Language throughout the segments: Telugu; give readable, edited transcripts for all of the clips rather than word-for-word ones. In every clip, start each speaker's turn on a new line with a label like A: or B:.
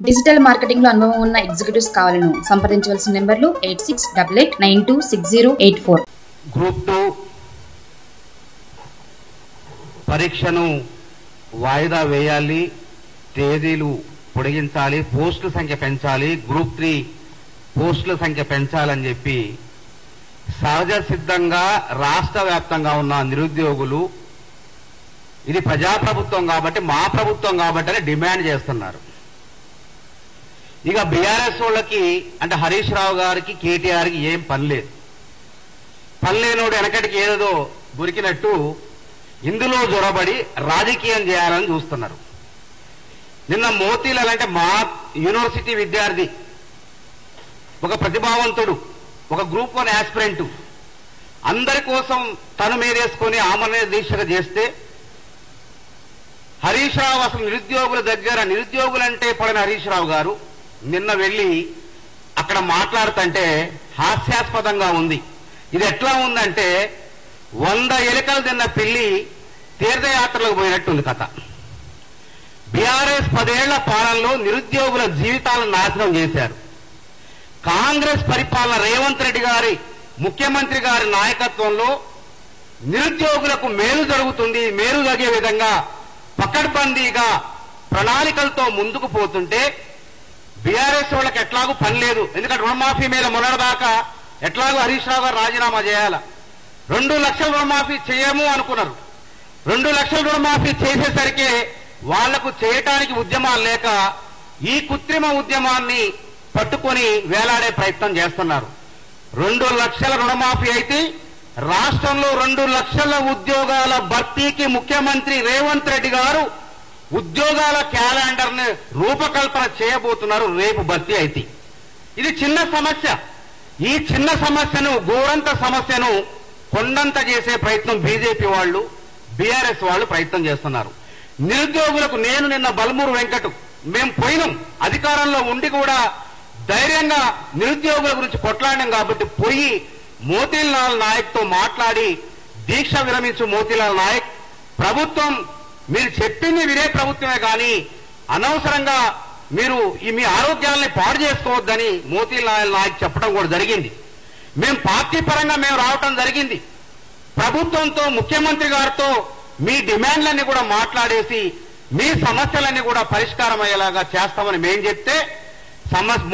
A: డిజిటల్ మార్కెటింగ్ లో అనుభవం ఉన్న ఎగ్జిక్యూటివ్స్ కావాలను సంప్రదించవలసిన నెంబర్లు 8688926084.
B: గ్రూప్ 2 పరీక్షను వాయిదా వేయాలి, తేదీలు పొడిగించాలి, పోస్టుల సంఖ్య పెంచాలి, గ్రూప్ 3 పోస్టుల సంఖ్య పెంచాలని చెప్పి సహజ సిద్ధంగా రాష్ట్ర వ్యాప్తంగా ఉన్న నిరుద్యోగులు ఇది ప్రజాప్రభుత్వం కాబట్టి మా ప్రభుత్వం కాబట్టి అని డిమాండ్ చేస్తున్నారు. ఇక బీఆర్ఎస్ వాళ్ళకి అంటే హరీష్ రావు గారికి కేటీఆర్కి ఏం పని లేదు. పని లేనోడు వెనకటికి ఏదో దొరికినట్టు ఇందులో జొరబడి రాజకీయం చేయాలని చూస్తున్నారు. నిన్న మోతీలాల్ అంటే మా యూనివర్సిటీ విద్యార్థి, ఒక ప్రతిభావంతుడు, ఒక గ్రూప్ 1 యాస్పిరెంట్ అందరి కోసం తను మీదేసుకొని ఆమరణ దీక్షగా చేస్తే హరీష్ రావు అసలు నిరుద్యోగుల దగ్గర నిరుద్యోగులంటే పడిన హరీష్ రావు గారు నిన్న వెళ్ళి అక్కడ మాట్లాడుతుంటే హాస్యాస్పదంగా ఉంది. ఇది ఎట్లా ఉందంటే 100 ఎలుకలు తిన్న పిల్లి తీర్థయాత్రలకు పోయినట్టుంది కథ. బీఆర్ఎస్ 10 ఏళ్ల పాలనలో నిరుద్యోగుల జీవితాలను నాశనం చేశారు. కాంగ్రెస్ పరిపాలన రేవంత్ రెడ్డి గారి ముఖ్యమంత్రి గారి నాయకత్వంలో నిరుద్యోగులకు మేలు జరుగుతుంది, మేలు జరిగే విధంగా పకడ్బందీగా ప్రణాళికలతో ముందుకు పోతుంటే బీఆర్ఎస్ వాళ్ళకి ఎట్లాగూ పని లేదు. ఎందుకంటే రుణమాఫీ మీద మొన్నటిదాకా ఎట్లాగూ హరీష్ రావు గారు రాజీనామా చేయాల. 2 లక్షల రుణమాఫీ చేయము అనుకున్నారు. 2 లక్షల రుణమాఫీ చేసేసరికి వాళ్లకు చేయటానికి ఉద్యమాలు లేక ఈ కృత్రిమ ఉద్యమాన్ని పట్టుకొని వేలాడే ప్రయత్నం చేస్తున్నారు. 2 లక్షల రుణమాఫీ అయితే రాష్ట్రంలో 2 లక్షల ఉద్యోగాల భర్తీకి ముఖ్యమంత్రి రేవంత్ రెడ్డి గారు ఉద్యోగాల క్యాలెండర్ ని రూపకల్పన చేయబోతున్నారు. రేపు భర్తీ అయితే ఇది చిన్న సమస్య. ఈ చిన్న సమస్యను గోరంత సమస్యను కొండంత చేసే ప్రయత్నం బీజేపీ వాళ్ళు బీఆర్ఎస్ వాళ్ళు ప్రయత్నం చేస్తున్నారు. నిరుద్యోగులకు నేను నిన్న బల్మూరు వెంకటు మేము పోయినాం, అధికారంలో ఉండి కూడా ధైర్యంగా నిరుద్యోగుల గురించి కొట్లాడినాం కాబట్టి పోయి మోతీలాల్ నాయక్ తో మాట్లాడి దీక్ష విరమించు మోతీలాల్ నాయక్, ప్రభుత్వం మీరు చెప్పింది వినే ప్రభుత్వమే కానీ అనవసరంగా మీరు మీ ఆరోగ్యాలని పాడు చేసుకోవద్దని మోతీలాల్ నాయక్ చెప్పడం కూడా జరిగింది. మేము పార్టీ పరంగా మేము రావటం జరిగింది. ప్రభుత్వంతో ముఖ్యమంత్రి గారితో మీ డిమాండ్లన్నీ కూడా మాట్లాడేసి మీ సమస్యలన్నీ కూడా పరిష్కారం అయ్యేలాగా చేస్తామని మేం చెప్తే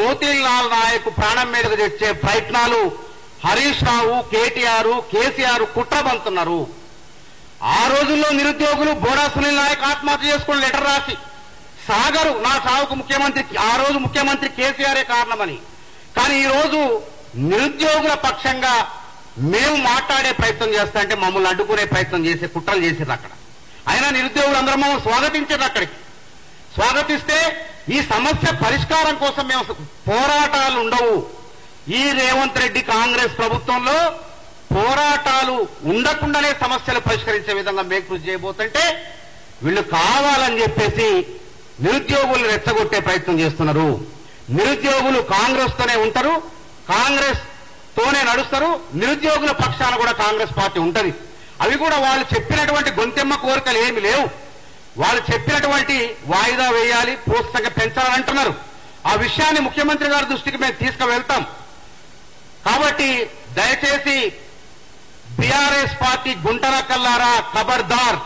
B: మోతీలాల్ నాయక్ ప్రాణం మీదకు తెచ్చే ప్రయత్నాలు హరీష్ రావు, కేటీఆర్, కేసీఆర్ కుట్రబంతున్నారు. ఆ రోజుల్లో నిరుద్యోగులు బోడా సునీల్ నాయక్ ఆత్మహత్య చేసుకుని లెటర్ రాసి సాగరు నా సాగుకు ముఖ్యమంత్రి ఆ రోజు ముఖ్యమంత్రి కేసీఆరే కారణమని. కానీ ఈ రోజు నిరుద్యోగుల పక్షంగా మేము మాట్లాడే ప్రయత్నం చేస్తా అంటే మమ్మల్ని అడ్డుకునే ప్రయత్నం చేసే కుట్రలు చేసేది అక్కడ. అయినా నిరుద్యోగులు అందరూ మమ్మల్ని స్వాగతించారు. అక్కడికి స్వాగతిస్తే ఈ సమస్య పరిష్కారం కోసం మేము పోరాటాలు ఉండవు. ఈ రేవంత్ రెడ్డి కాంగ్రెస్ ప్రభుత్వంలో పోరాటాలు ఉండకుండానే సమస్యలు పరిష్కరించే విధంగా మేము కృషి చేయబోతుంటే వీళ్ళు కావాలని చెప్పేసి నిరుద్యోగులు రెచ్చగొట్టే ప్రయత్నం చేస్తున్నారు. నిరుద్యోగులు కాంగ్రెస్ తోనే ఉంటారు, కాంగ్రెస్ తోనే నడుస్తారు. నిరుద్యోగుల పక్షాన కూడా కాంగ్రెస్ పార్టీ ఉంటది. అవి కూడా వాళ్ళు చెప్పినటువంటి గొంతెమ్మ కోరికలు ఏమి లేవు. వాళ్ళు చెప్పినటువంటి వాయిదా వేయాలి, పోస్ట్ సంఖ్య పెంచాలని అంటున్నారు. ఆ విషయాన్ని ముఖ్యమంత్రి గారి దృష్టికి మేము తీసుకువెళ్తాం. కాబట్టి దయచేసి బీఆర్ఎస్ పార్టీ గుంటనక్కల్లారా ఖబర్దార్.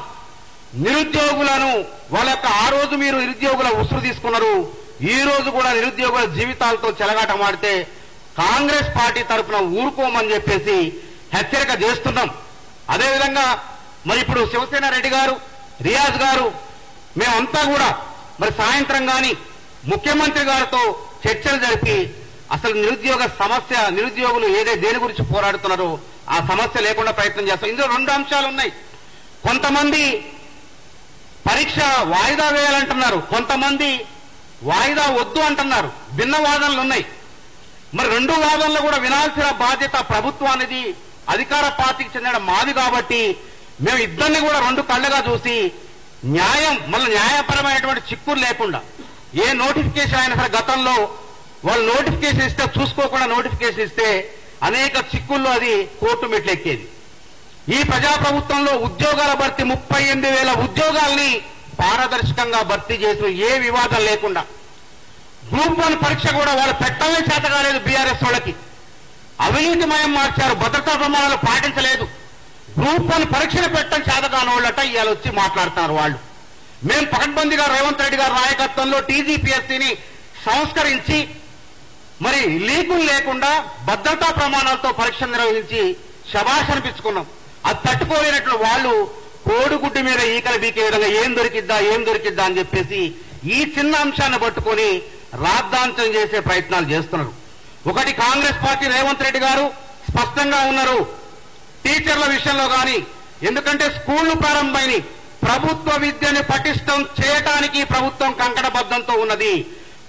B: నిరుద్యోగులను వాళ్ళకి ఆ రోజు మీరు నిరుద్యోగుల ఉసురు తీసుకున్నారు, ఈ రోజు కూడా నిరుద్యోగుల జీవితాలతో చెలగాటమాడితే కాంగ్రెస్ పార్టీ తరఫున ఊరుకోమని చెప్పేసి హెచ్చరిక చేస్తున్నాం. అదేవిధంగా మరి ఇప్పుడు శివసేన రెడ్డి గారు, రియాజ్ గారు మేమంతా కూడా మరి సాయంత్రం కానీ ముఖ్యమంత్రి గారితో చర్చలు జరిపి అసలు నిరుద్యోగ సమస్య, నిరుద్యోగులు దేని గురించి పోరాడుతున్నారో ఆ సమస్య లేకుండా ప్రయత్నం చేస్తాం. ఇందులో 2 అంశాలు ఉన్నాయి. కొంతమంది పరీక్ష వాయిదా వేయాలంటున్నారు, కొంతమంది వాయిదా వద్దు అంటున్నారు. భిన్న వాదనలు ఉన్నాయి. మరి 2 వాదనలు కూడా వినాల్సిన బాధ్యత ప్రభుత్వానికి, అధికార పార్టీకి చెందిన మాది కాబట్టి మేము ఇద్దరిని కూడా 2 కళ్ళగా చూసి న్యాయం మళ్ళీ న్యాయపరమైనటువంటి చిక్కులు లేకుండా ఏ నోటిఫికేషన్ అయినా సరే గతంలో వాళ్ళు నోటిఫికేషన్ ఇస్తే చూసుకోకుండా నోటిఫికేషన్ ఇస్తే అనేక చిక్కుల్లో అది కోర్టు మెట్లు ఎక్కేది. ఈ ప్రజాప్రభుత్వంలో ఉద్యోగాల భర్తీ 38,000 ఉద్యోగాల్ని పారదర్శకంగా భర్తీ చేసిన ఏ వివాదం లేకుండా గ్రూప్ 1 పరీక్ష కూడా వాళ్ళు పెట్టడమే చేత కాలేదు. బీఆర్ఎస్ వాళ్ళకి అవినీతిమయం మార్చారు, భద్రతా ప్రమాణాలు పాటించలేదు. గ్రూప్ 1 పరీక్షలు పెట్టడం చేత కాని వాళ్ళట ఇవాళ వచ్చి మాట్లాడుతున్నారు వాళ్ళు. మేము పకడ్బందీగా రేవంత్ రెడ్డి గారి నాయకత్వంలో టీజీపీఎస్సీని సంస్కరించి మరి లీకులు లేకుండా భద్రతా ప్రమాణాలతో పరీక్షలు నిర్వహించి శభాష్ అనిపించుకున్నాం. అది తట్టుకోలేనట్లు వాళ్ళు కోడిగుడ్డు మీద ఈకలు బీకే విధంగా ఏం దొరికిద్దా అని చెప్పేసి ఈ చిన్న అంశాన్ని పట్టుకొని రాద్ధాంతం చేసే ప్రయత్నాలు చేస్తున్నారు. ఒకటి, కాంగ్రెస్ పార్టీ రేవంత్ రెడ్డి గారు స్పష్టంగా ఉన్నారు టీచర్ల విషయంలో కానీ. ఎందుకంటే స్కూళ్లు ప్రారంభమైన ప్రభుత్వ విద్యని పటిష్టం చేయటానికి ప్రభుత్వం కంకణబద్ధంతో ఉన్నది.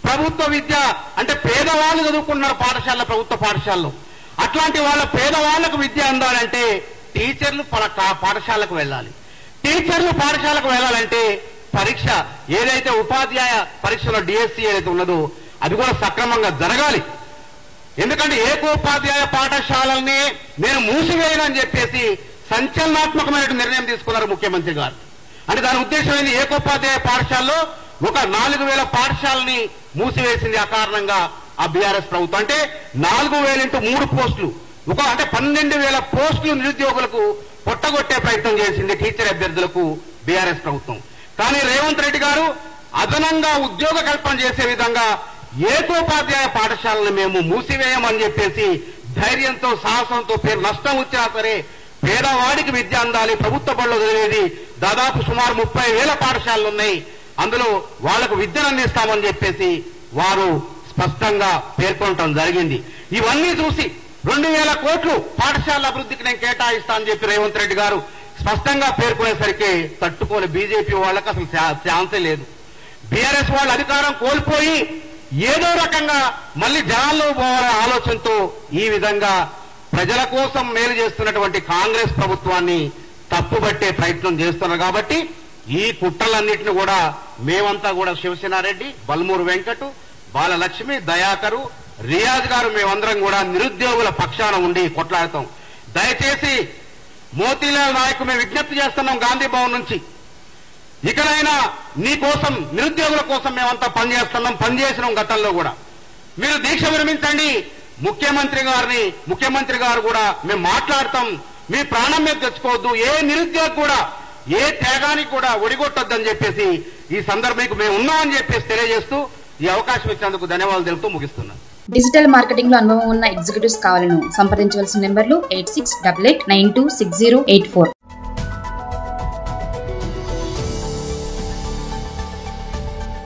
B: ప్రభుత్వ విద్య అంటే పేదవాళ్ళు చదువుకున్నారు పాఠశాలలో, ప్రభుత్వ పాఠశాలలో. అట్లాంటి వాళ్ళ పేదవాళ్లకు విద్య అందాలంటే టీచర్లు పాఠశాలకు వెళ్ళాలి. టీచర్లు పాఠశాలకు వెళ్ళాలంటే పరీక్ష ఏదైతే ఉపాధ్యాయ పరీక్షలో డిఎస్సి ఏదైతే ఉన్నదో అది కూడా సక్రమంగా జరగాలి. ఎందుకంటే ఏకోపాధ్యాయ పాఠశాలల్ని నేను మూసివేయనని చెప్పేసి సంచలనాత్మకమైన నిర్ణయం తీసుకున్నారు ముఖ్యమంత్రి గారు. అంటే దాని ఉద్దేశం ఏంది? ఏకోపాధ్యాయ పాఠశాలలో ఒక 4000 పాఠశాలని మూసివేసింది అకారణంగా ఆ బీఆర్ఎస్ ప్రభుత్వం. అంటే 4000 × 3 పోస్టులు, అంటే 12,000 పోస్టులు నిరుద్యోగులకు పొట్టగొట్టే ప్రయత్నం చేసింది టీచర్ అభ్యర్థులకు బీఆర్ఎస్ ప్రభుత్వం. కానీ రేవంత్ రెడ్డి గారు అదనంగా ఉద్యోగ కల్పన చేసే విధంగా ఏకోపాధ్యాయ పాఠశాలను మేము మూసివేయమని చెప్పేసి ధైర్యంతో సాహసంతో పేరు నష్టం వచ్చినా సరే పేదవాడికి విద్య అందాలి. ప్రభుత్వ బడిలో చదివేది దాదాపు సుమారు 30,000 పాఠశాలలు ఉన్నాయి, అందులో వాళ్లకు విద్యను అందిస్తామని చెప్పేసి వారు స్పష్టంగా పేర్కొనడం జరిగింది. ఇవన్నీ చూసి 2,000 కోట్లు పాఠశాల అభివృద్ధికి నేను కేటాయిస్తా అని చెప్పి రేవంత్ రెడ్డి గారు స్పష్టంగా పేర్కొనేసరికి తట్టుకోని బీజేపీ వాళ్ళకి అసలు ఛాన్సే లేదు. బీఆర్ఎస్ వాళ్ళు అధికారం కోల్పోయి ఏదో రకంగా మళ్ళీ జనాల్లో పోవాలనే ఆలోచనతో ఈ విధంగా ప్రజల కోసం మేలు చేస్తున్నటువంటి కాంగ్రెస్ ప్రభుత్వాన్ని తప్పుబట్టే ప్రయత్నం చేస్తున్నారు. కాబట్టి ఈ కుట్రలన్నింటినీ కూడా మేమంతా కూడా శివసేనారెడ్డి, బల్మూరు వెంకటు, బాలలక్ష్మి, దయాకరు, రియాజ్ గారు మేమందరం కూడా నిరుద్యోగుల పక్షాన ఉండి కొట్లాడతాం. దయచేసి మోతీలాల్ నాయక్ మేము విజ్ఞప్తి చేస్తున్నాం గాంధీ భవన్ నుంచి, ఇకనైనా నీ కోసం నిరుద్యోగుల కోసం మేమంతా పనిచేసినాం గతంలో కూడా. మీరు దీక్ష విరమించండి. ముఖ్యమంత్రి గారు కూడా మేము మాట్లాడతాం, మీ ప్రాణం మీద తెచ్చుకోవద్దు, ఏ నిరుద్యోగి కూడా ఏ త్యాగానికి కూడా ఒడిగొట్టొద్దని చెప్పేసి ఈ సందర్భంకి మేము ఉన్నామని చెప్పేసి తెలియజేస్తూ ఈ అవకాశం ఇచ్చినందుకు ధన్యవాదాలు తెలుపుతూ ముగిస్తున్నాను.
A: డిజిటల్ మార్కెటింగ్ లో అనుభవం ఉన్న ఎగ్జిక్యూటివ్స్ కావాలను సంప్రదించవలసిన నెంబర్లు 8688926084.